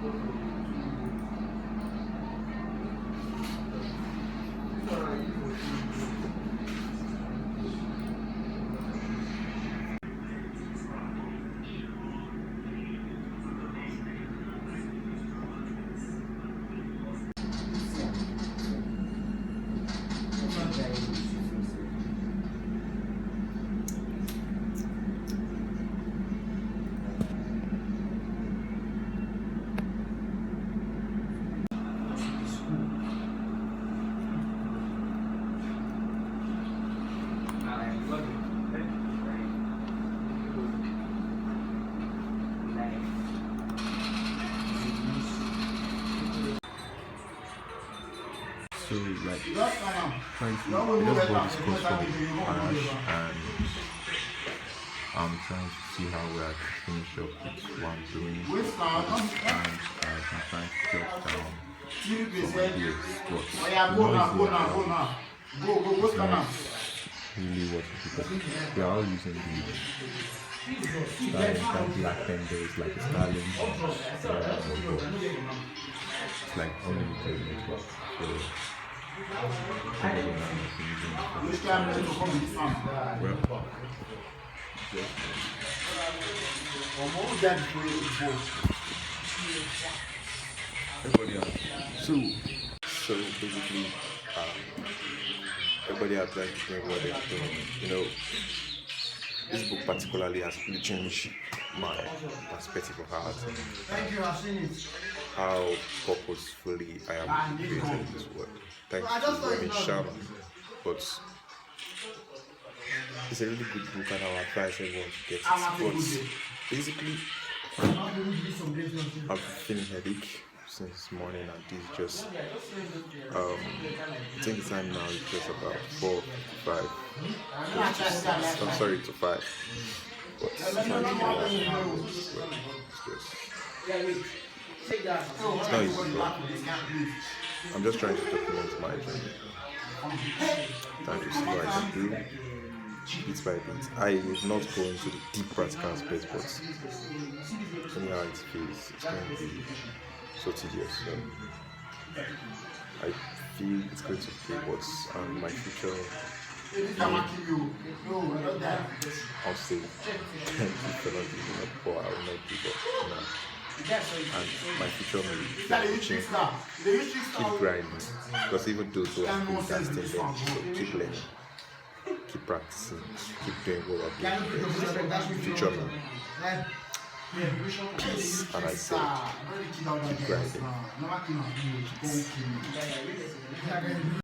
So like trying to I just bought this course from Arash and I'm trying to see how we are to finish up with what I'm doing and I'm trying to jot down some ideas but the noise really what because we are all using the Starlink black tenders like the Starlink it's like unlimited network so everybody else. So basically, everybody has like to doing what they're doing. You know, this book particularly has really changed my perspective of art. How purposefully I am creating this work. Thanks to Remy Sharma. But it's a really good book and I would advise everyone to get it. But basically, I've been feeling headache since morning and this just I think the time now is just about 4:55. I'm sorry to 5. But it's not easy, but I'm just trying to document my journey. Trying to see what I can do bit by bit. I will not go into the deep practical aspects, but anyhow it feels it's going to be so tedious. So I feel it's going to be what's my future. I'll say thank you for not giving up, or I will not give up now. And my future may be keep grinding, because even those who are good at still learning, so keep learning, keep practicing, keep doing what we're doing. Future man. Peace, and I said, keep grinding. Peace.